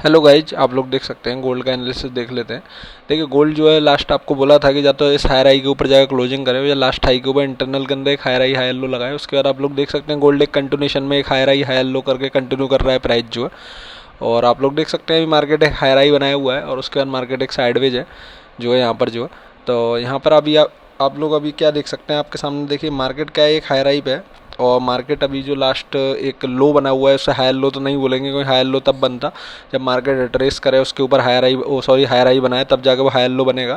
Hello guys, आप लोग देख सकते हैं गोल्ड का एनालिसिस देख लेते हैं। देखिए गोल्ड जो है लास्ट आपको बोला था कि या तो इस हायर हाई के ऊपर जाकर क्लोजिंग करे या लास्ट हाई के ऊपर इंटरनल के अंदर एक हायर हाई हायर लो लगाए। उसके बाद आप लोग देख सकते हैं गोल्ड एक कंटिन्यूशन में एक हायर हाई हायर लो करके कंटिन्यू कर रहा है प्राइस जो है। और आप लोग देख सकते हैं अभी मार्केट एक हायर हाई बनाया हुआ है और उसके बाद मार्केट एक साइडवेज है जो है यहाँ पर जो है। तो यहाँ पर अभी आप लोग अभी क्या देख सकते हैं, आपके सामने देखिए मार्केट क्या है, एक हायर हाई पे है। और मार्केट अभी जो लास्ट एक लो बना हुआ है उससे हायर लो तो नहीं बोलेंगे, क्योंकि हायर लो तब बनता जब मार्केट रिट्रेस करे, उसके ऊपर हायर हाई हायर हाई बनाए तब जाकर वो हायर लो बनेगा।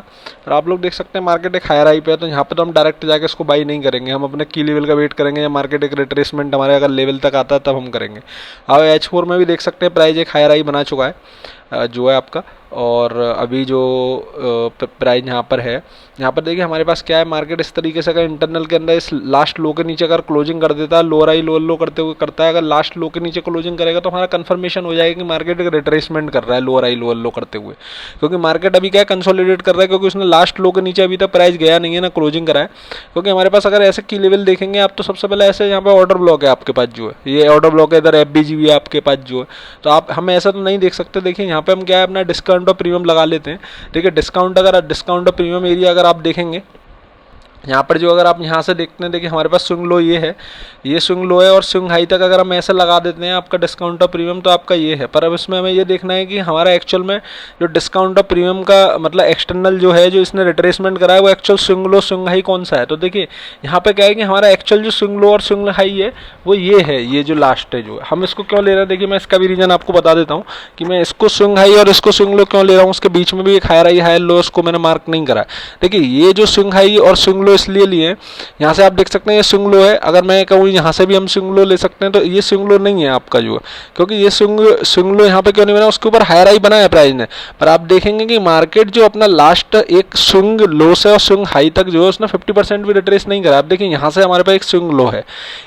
और आप लोग देख सकते हैं मार्केट एक हायर हाई पे है, तो यहाँ पे तो हम डायरेक्ट जाके इसको बाई नहीं करेंगे, हम अपने की लेवल का वेट करेंगे या मार्केट एक रिट्रेसमेंट हमारे अगर लेवल तक आता है तब हम करेंगे। अब H4 में भी देख सकते हैं प्राइस एक हायर हाई बना चुका है जो है आपका। और अभी जो प्राइस यहाँ पर है, यहाँ पर देखिए हमारे पास क्या है, मार्केट इस तरीके से अगर इंटरनल के अंदर इस लास्ट लो के नीचे अगर क्लोजिंग कर देता है, लोअर हाई लोअर लो करते हुए करता है, अगर लास्ट लो के नीचे क्लोजिंग करेगा तो हमारा कंफर्मेशन हो जाएगा कि मार्केट एक रिट्रेसमेंट कर रहा है लोअर हाई लोअर लो करते हुए। क्योंकि मार्केट अभी क्या है, कंसोलिडेट कर रहा है, क्योंकि उसने लास्ट लो के नीचे अभी तक प्राइस गया नहीं है ना क्लोजिंग करा है। क्योंकि हमारे पास अगर ऐसे की लेवल देखेंगे आप, तो सबसे पहले ऐसे यहाँ पे ऑर्डर ब्लॉक है आपके पास जो है, ये ऑर्डर ब्लॉक है, इधर FBG भी है आपके पास जो है। तो आप हम ऐसा तो नहीं देख सकते। देखिए यहाँ पे हम क्या है, अपना डिस्काउंट और प्रीमियम लगा लेते हैं। देखिए डिस्काउंट और प्रीमियम एरिया अगर आप देखेंगे यहाँ पर जो, अगर आप यहाँ से देखते हैं, देखिए हमारे पास स्विंग लो ये है, ये स्विंग लो है, और स्विंग हाई तक अगर हम ऐसे लगा देते हैं आपका डिस्काउंट और प्रीमियम तो आपका ये है। पर अब इसमें हमें ये देखना है कि हमारा एक्चुअल में जो डिस्काउंट और प्रीमियम का मतलब एक्सटर्नल जो है, जो इसने रिट्रेसमेंट करा है, वो actual swing low swing high कौन सा है। तो देखिए यहाँ पे क्या है कि हमारा एक्चुअल जो स्विंग लो और स्विंग हाई है वो ये है, ये जो लास्ट है जो है। हम इसको क्यों ले रहे हैं, देखिए मैं इसका भी रीजन आपको बता देता हूँ कि मैं इसको स्विंग हाई और इसको स्विंग लो क्यों ले रहा हूँ। उसके बीच में भी एक हायर हाई हायर लो, उसको मैंने मार्क नहीं करा। देखिए ये जो स्विंग हाई और स्विंग लो इसलिए लिए, यहाँ से आप देख सकते हैं ये स्विंग लो है, अगर मैं कहूँ यहाँ से भी हम स्विंग लो ले सकते हैं, तो ये स्विंग लो नहीं है आपका जो है, क्योंकि ये स्विंग लो यहाँ पे क्यों नहीं बना, उसके ऊपर हायर हाई बना है प्राइस ने। पर आप देखेंगे कि मार्केट जो अपना लास्ट एक स्विंग लो से और स्विंग हाई तक जो है उसने 50% भी रिट्रेस नहीं करा। आप देखिए यहाँ से हमारे पास एक स्विंग लो है,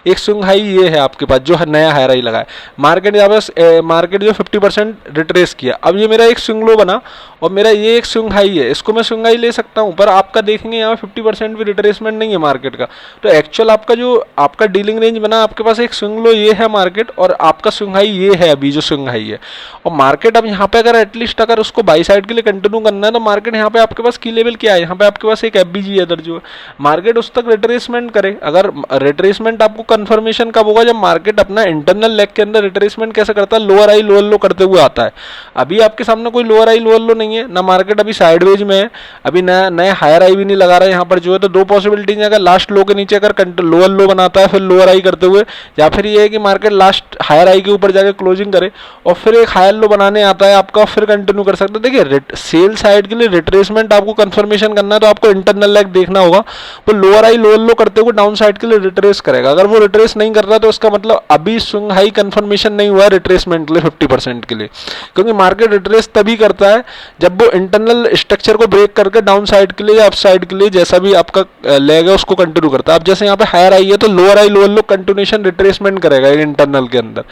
एक स्विंग हाई ये है आपके पास जो है नया हायर हाई लगा है। मार्केट यहाँ पे मार्केट जो 50% रिट्रेस किया, अब ये मेरा एक स्विंग लो बना और मेरा ये एक स्विंग हाई है, इसको मैं स्विंग हाई ले सकता हूँ। पर आपका देखेंगे यहाँ 50% भी रिट्रेसमेंट नहीं है मार्केट का। तो एक्चुअल आपका जो आपका डीलिंग रेंज बना, आपके पास एक स्विंग लो ये है मार्केट, और आपका स्विंग हाई ये है अभी जो स्विंग हाई है। और मार्केट अब यहाँ पे अगर एटलीस्ट अगर उसको बाई साइड के लिए कंटिन्यू करना है, तो मार्केट यहाँ पे आपके पास की लेवल क्या है, यहाँ पे आपके पास एक FBG है इधर जो मार्केट उस तक रिट्रेसमेंट करे। अगर रिट्रेसमेंट आपको कंफर्मेशन कब होगा, जब मार्केट अपना इंटरनल लेग के अंदर रिट्रेसमेंट कैसे करता है, लोअर हाई लोअर लो करते हुए आता है। अभी आपके सामने कोई लोअर हाई लोअर लो नहीं है ना, मार्केट अभी साइडवेज में है, अभी नया हायर हाई भी नहीं लगा रहा है यहाँ पर जो है। तो दो पॉसिबिलिटीज है, अगर लास्ट लो के नीचे अगर लोअर लो बनाता है फिर लोअर हाई करते हुए, या फिर ये है कि मार्केट लास्ट हायर हाई के ऊपर जाकर क्लोजिंग करे और फिर एक हायर लो बनाने आता है आपका, फिर कंटिन्यू कर सकते हैं। देखिए सेल साइड के लिए रिट्रेसमेंट आपको कंफर्मेशन करना है, तो आपको इंटरनल लेग देखना होगा, वो लोअर हाई लोअर लो करते हुए डाउन साइड के लिए रिट्रेस करेगा। अगर वो रिट्रेस नहीं कर रहा तो उसका मतलब अभी स्विंग हाई कंफर्मेशन नहीं हुआ रिट्रेसमेंट के लिए 50% के लिए, क्योंकि मार्केट रिट्रेस तभी करता है जब वो इंटरनल स्ट्रक्चर को ब्रेक करके डाउन साइड के लिए या अप साइड के लिए जैसा भी आपका लेग है उसको कंटिन्यू करता है। अब जैसे यहाँ पे हायर आई है तो लोअर आई लोअर लो कंटिन्यूशन रिट्रेसमेंट करेगा इंटरनल के अंदर।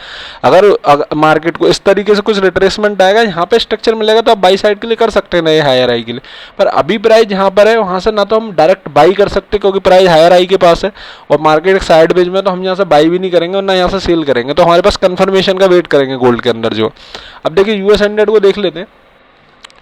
अगर मार्केट को इस तरीके से कुछ रिट्रेसमेंट आएगा, यहाँ पे स्ट्रक्चर मिलेगा, तो आप बाई साइड के लिए कर सकते हैं नए हायर आई के लिए। पर अभी प्राइस जहाँ पर है वहाँ से ना तो हम डायरेक्ट बाई कर सकते क्योंकि प्राइस हायर आई के पास है और मार्केट साइड बेज में, तो हम यहाँ से बाई भी नहीं करेंगे और ना यहाँ से सेल करेंगे। तो हमारे पास कंफर्मेशन का वेट करेंगे गोल्ड के अंदर जो। अब देखिए US100 को देख लेते हैं।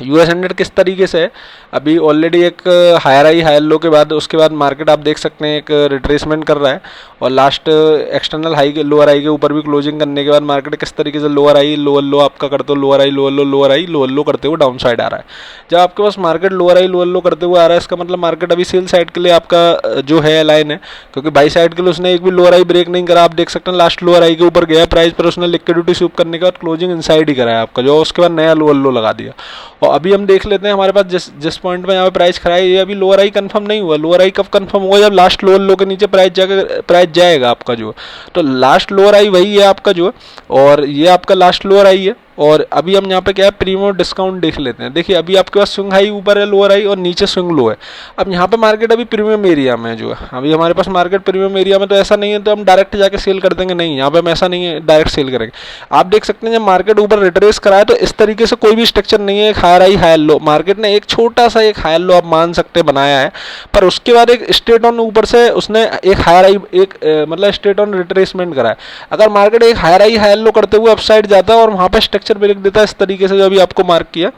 US100 किस तरीके से है, अभी ऑलरेडी एक हायर आई हायर लो के बाद उसके बाद मार्केट आप देख सकते हैं एक रिट्रेसमेंट कर रहा है और लास्ट एक्सटर्नल हाई के लोअर आई के ऊपर भी क्लोजिंग करने के बाद मार्केट किस तरीके से लोअर आई लोअर लो आपका करते हो, लोअर आई लोअर लो लोअर आई लोअर लो करते हुए डाउन साइड आ रहा है। जब आपके पास मार्केट लोअर आई लोअर लो करते हुए आ रहा है, इसका मतलब मार्केट अभी सेल साइड के लिए आपका जो है लाइन है, क्योंकि बाई साइड के लिए उसने एक भी लोअर आई ब्रेक नहीं करा। आप देख सकते हैं लास्ट लोअर आई के ऊपर गया प्राइस पर, उसने लिक्विडिटी स्वीप करने के बाद क्लोजिंग इनसाइड ही कराया आपका जो, उसके बाद नया लोअर लो लगा दिया। और अभी हम देख लेते हैं हमारे पास जिस पॉइंट में यहाँ पे प्राइस खड़ा है, ये अभी लोअर आई कंफर्म नहीं हुआ। लोअर आई कब कंफर्म होगा, जब लास्ट लोअर लो के नीचे प्राइस जाएगा आपका जो। तो लास्ट लोअर आई वही है आपका जो, और ये आपका लास्ट लोअर आई है। और अभी हम यहाँ पे क्या है प्रीमियम डिस्काउंट देख लेते हैं। देखिए अभी आपके पास स्विंग हाई ऊपर है लोअर हाई और नीचे स्विंग लो है। अब यहाँ पे मार्केट अभी प्रीमियम एरिया में जो है, अभी हमारे पास मार्केट प्रीमियम एरिया में, तो ऐसा नहीं है तो हम डायरेक्ट जाके सेल कर देंगे, नहीं यहाँ पे हम ऐसा नहीं है डायरेक्ट सेल करेंगे। आप देख सकते हैं जब मार्केट ऊपर रिट्रेस कराए तो इस तरीके से कोई भी स्ट्रक्चर नहीं है, एक higher high higher low, market ने एक छोटा सा एक हायर लो आप मान सकते बनाया है, पर उसके बाद एक स्ट्रेट ऑन ऊपर से उसने एक हायर हाई मतलब स्ट्रेट ऑन रिट्रेसमेंट कराया। अगर मार्केट एक हायर हाई हायर लो करते हुए अपसाइड जाता है और वहाँ पे स्ट्रक्चर ब्रेक देता है इस तरीके से जो अभी आपको मार्क किया,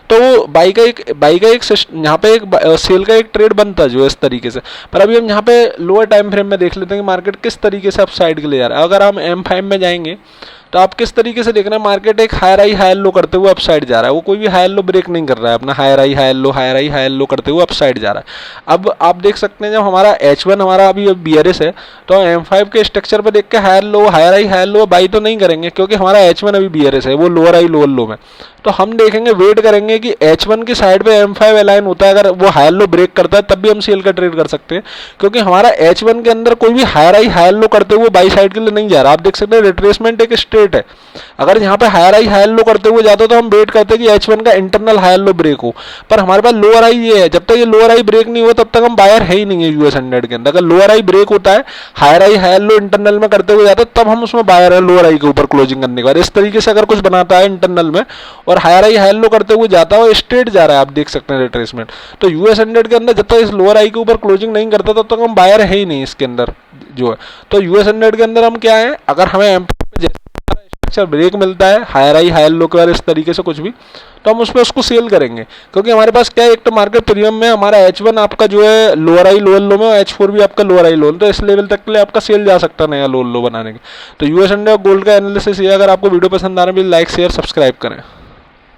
तो बाई का एक यहाँ पे एक सेल का एक ट्रेड बनता है जो इस तरीके से। पर अभी हम यहाँ पे लोअर टाइम फ्रेम में देख लेते हैं कि मार्केट किस तरीके से अप साइड के लिए जा रहा है। अगर हम M5 में जाएंगे तो आप किस तरीके से देख रहे हैं, मार्केट एक हायर हाई हायर लो करते हुए अपसाइड जा रहा है, वो कोई भी हायर लो ब्रेक नहीं कर रहा है, अपना हायर हाई लो करते हुए अपसाइड जा रहा है। अब आप देख सकते हैं जब हमारा H1 हमारा अभी बियरिश है तो M5 के स्ट्रक्चर पर देख के हायर लो बाई तो नहीं करेंगे, क्योंकि हमारा H1 अभी बियरिश है, वो लोअर लो में। तो हम देखेंगे, वेट करेंगे कि H1 की साइड पे M5 अलाइन होता है, अगर वो हायर लो ब्रेक करता है तब भी हम सेल का ट्रेड कर सकते हैं, क्योंकि हमारा H1 के अंदर कोई भी हायर लो करते हुए बाई साइड के लिए नहीं जा रहा। आप देख सकते हैं रिट्रेसमेंट एक स्ट्रेट है, अगर यहाँ पे हायर लो करते हुए जाते तो हम वेट करते कि H1 का इंटरनल हायर लो ब्रेक हो, पर हमारे पास लोअर आई ये है, जब तक ये लोअर आई ब्रेक नहीं हो तब तक हम बायर है ही नहीं है US 100 के अंदर। अगर लोअर आई ब्रेक होता है, हायर लो इंटरनल में करते हुए जाता है, तब हम उसमें बायर है लोअर आई के ऊपर क्लोजिंग करने के बाद। इस तरीके से अगर कुछ बनाता है इंटरनल में और हायर लो करते हुए जाता है और स्ट्रेट जा रहा है, आप देख सकते हैं रिट्रेसमेंट, तो US 100 के अंदर जब तक इस लोअर आई के ऊपर क्लोजिंग नहीं करता तब तक हम बायर है ही नहीं इसके अंदर जो है। तो US 100 के अंदर हम क्या है, अगर हमें स्ट्रक्चर ब्रेक मिलता है हायर लो के इस तरीके से कुछ भी, तो हम उस पर उसको सेल करेंगे, क्योंकि हमारे पास क्या है, एक तो मार्केट प्रीमियम में हमारा H1 आपका जो है लोअर आई लोअर लो में और H4 भी आपका लोअर आई लो, तो इस लेवल तक के लिए आपका सेल जा सकता है नया लोअर लो बनाने के। तो US 100 गोल्ड का एनालिसिस ये, अगर आपको वीडियो पसंद आ रहा है प्लीज लाइक शेयर सब्सक्राइब करें।